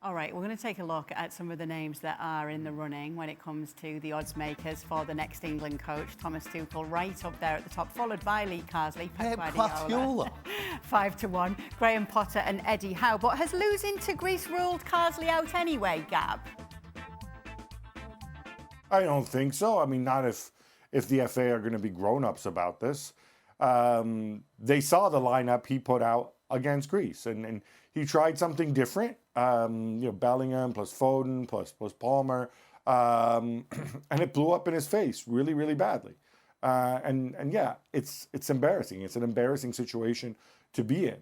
All right, we're going to take a look at some of the names that are in the running when it comes to the odds makers for the next England coach. Thomas Tuchel right up there at the top, followed by Lee Carsley, Pep Guardiola, 5-1, Graham Potter and Eddie Howe. But has losing to Greece ruled Carsley out anyway, Gab? I don't think so. I mean, not if the FA are going to be grown-ups about this. They saw the lineup he put out against Greece, and he tried something different. Bellingham plus Foden plus Palmer, and it blew up in his face really, really badly. And yeah, it's embarrassing. It's an embarrassing situation to be in.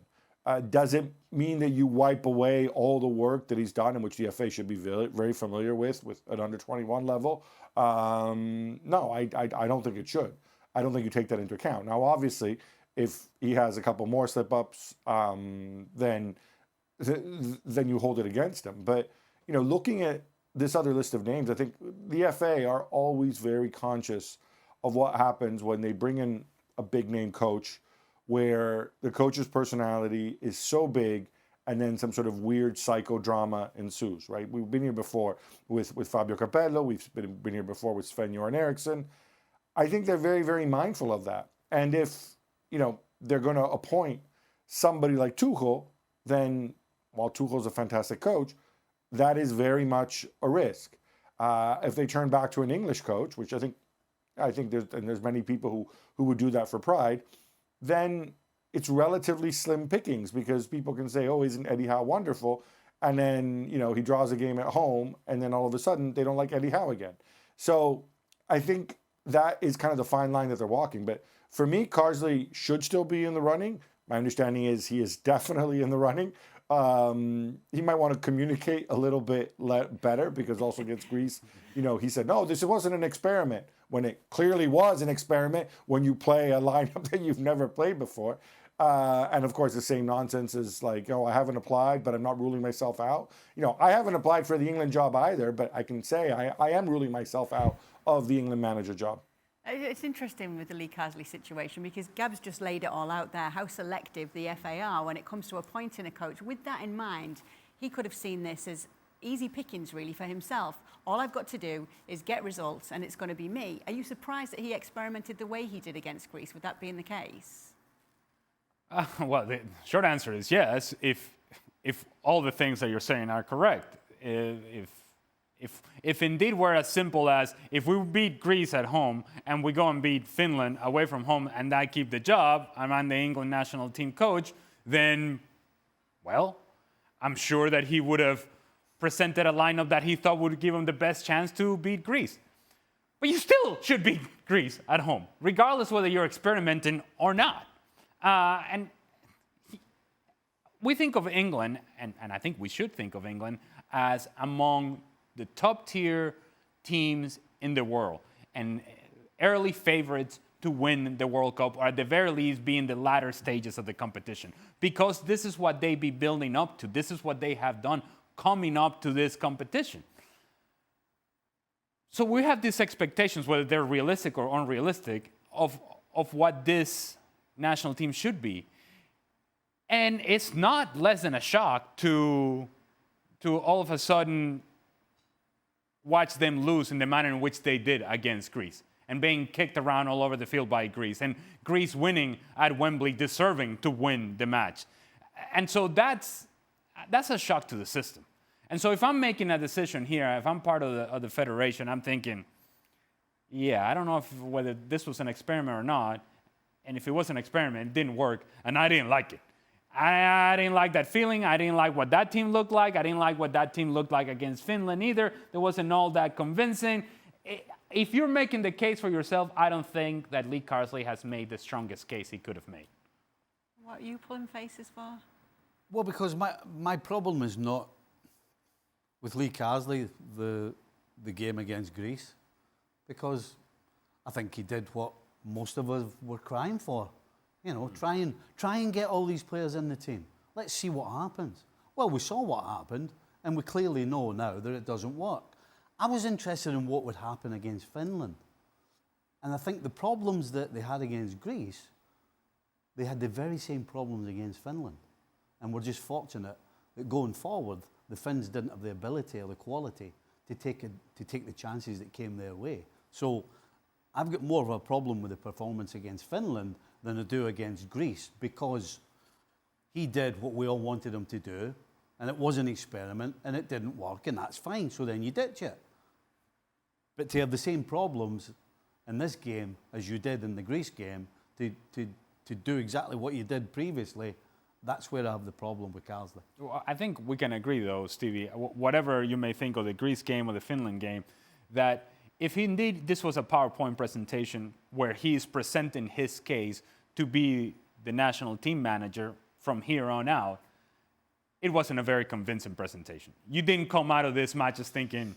Does it mean that you wipe away all the work that he's done, in which the FA should be very, very familiar with an under 21 level? No, I don't think it should. I don't think you take that into account. Now, obviously, if he has a couple more slip-ups, then you hold it against him. But, looking at this other list of names, I think the FA are always very conscious of what happens when they bring in a big-name coach, where the coach's personality is so big and then some sort of weird psychodrama ensues, right? We've been here before with Fabio Capello. We've been here before with Sven-Göran Eriksson. I think they're very, very mindful of that. And if, they're going to appoint somebody like Tuchel, then while Tuchel's a fantastic coach, that is very much a risk. If they turn back to an English coach, which I think there's many people who would do that for pride, then it's relatively slim pickings, because people can say, oh, isn't Eddie Howe wonderful? And then, he draws a game at home, and then all of a sudden they don't like Eddie Howe again. So I think that is kind of the fine line that they're walking. But for me, Carsley should still be in the running. My understanding is he is definitely in the running. He might want to communicate a little bit better, because also against Greece, he said, no, this wasn't an experiment, when it clearly was an experiment when you play a lineup that you've never played before. And of course, the same nonsense is like, oh, I haven't applied, but I'm not ruling myself out. I haven't applied for the England job either, but I can say I am ruling myself out of the England manager job. It's interesting with the Lee Carsley situation, because Gab's just laid it all out there, how selective the FA are when it comes to appointing a coach. With that in mind, he could have seen this as easy pickings, really, for himself. All I've got to do is get results, and it's going to be me. Are you surprised that he experimented the way he did against Greece, with that being the case? Well, the short answer is yes, if all the things that you're saying are correct. If indeed we're as simple as, if we beat Greece at home and we go and beat Finland away from home and I keep the job, and I'm the England national team coach, then, well, I'm sure that he would have presented a lineup that he thought would give him the best chance to beat Greece. But you still should beat Greece at home, regardless whether you're experimenting or not. And we think of England, and I think we should think of England, as among the top-tier teams in the world, and early favorites to win the World Cup, or at the very least be in the latter stages of the competition, because this is what they be building up to. This is what they have done coming up to this competition. So we have these expectations, whether they're realistic or unrealistic, of what this national team should be. And it's not less than a shock to all of a sudden watch them lose in the manner in which they did against Greece, and being kicked around all over the field by Greece, and Greece winning at Wembley, deserving to win the match. And so that's a shock to the system. And so if I'm making a decision here, if I'm part of the federation, I'm thinking, yeah, I don't know whether this was an experiment or not, and if it was an experiment, it didn't work, and I didn't like it. I didn't like that feeling. I didn't like what that team looked like. I didn't like what that team looked like against Finland either. There wasn't all that convincing. If you're making the case for yourself, I don't think that Lee Carsley has made the strongest case he could have made. What are you pulling faces for? Well, because my problem is not with Lee Carsley, the game against Greece, because I think he did what most of us were crying for. Try and get all these players in the team. Let's see what happens. Well, we saw what happened, and we clearly know now that it doesn't work. I was interested in what would happen against Finland. And I think the problems that they had against Greece, they had the very same problems against Finland. And we're just fortunate that going forward, the Finns didn't have the ability or the quality to take the chances that came their way. So I've got more of a problem with the performance against Finland than I do against Greece, because he did what we all wanted him to do, and it was an experiment, and it didn't work, and that's fine. So then you ditch it. But to have the same problems in this game as you did in the Greece game, to do exactly what you did previously, that's where I have the problem with Carsley. Well, I think we can agree, though, Stevie, whatever you may think of the Greece game or the Finland game, that if indeed this was a PowerPoint presentation where he is presenting his case to be the national team manager from here on out, it wasn't a very convincing presentation. You didn't come out of this match just thinking,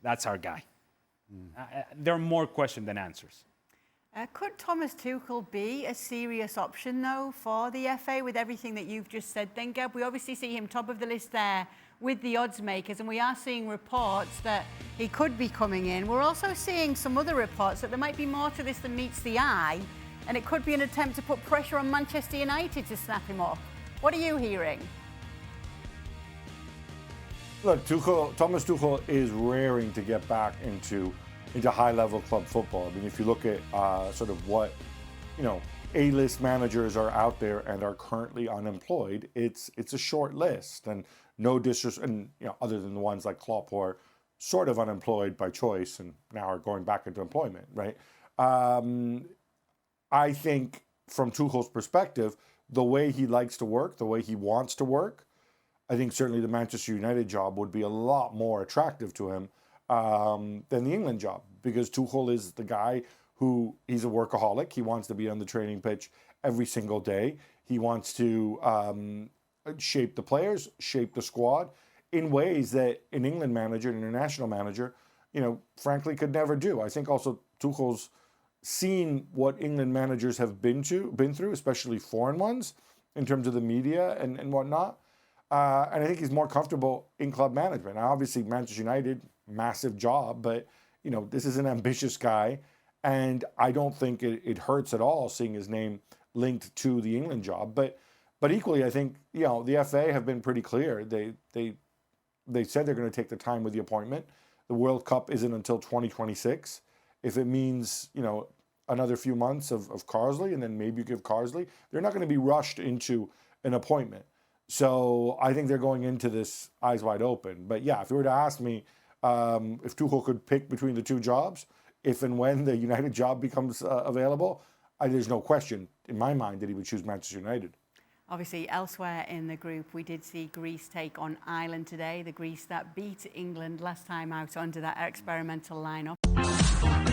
that's our guy. There are more questions than answers. Could Thomas Tuchel be a serious option, though, for the FA with everything that you've just said then, Gab? We obviously see him top of the list there with the odds makers, and we are seeing reports that he could be coming in. We're also seeing some other reports that there might be more to this than meets the eye, and it could be an attempt to put pressure on Manchester United to snap him up. What are you hearing? Look, Thomas Tuchel is raring to get back into high-level club football. I mean, if you look at sort of what, A-list managers are out there and are currently unemployed, it's a short list, and no disrespect, and other than the ones like Klopp who are sort of unemployed by choice and now are going back into employment, right? I think from Tuchel's perspective, the way he likes to work, the way he wants to work, I think certainly the Manchester United job would be a lot more attractive to him than the England job, because Tuchel is the guy who, he's a workaholic. He wants to be on the training pitch every single day. He wants to shape the players, shape the squad in ways that an England manager, an international manager, frankly could never do. I think also Tuchel's seen what England managers have been through, especially foreign ones, in terms of the media and whatnot. And I think he's more comfortable in club management. Now, obviously, Manchester United, massive job, but this is an ambitious guy, and I don't think it hurts at all seeing his name linked to the England job. But equally, I think the FA have been pretty clear. They said they're going to take the time with the appointment. The World Cup isn't until 2026. If it means another few months of Carsley, and then maybe you give Carsley, they're not going to be rushed into an appointment. So I think they're going into this eyes wide open. But yeah, if you were to ask me if Tuchel could pick between the two jobs, if and when the United job becomes available, there's no question in my mind that he would choose Manchester United. Obviously, elsewhere in the group, we did see Greece take on Ireland today. The Greece that beat England last time out under that experimental lineup.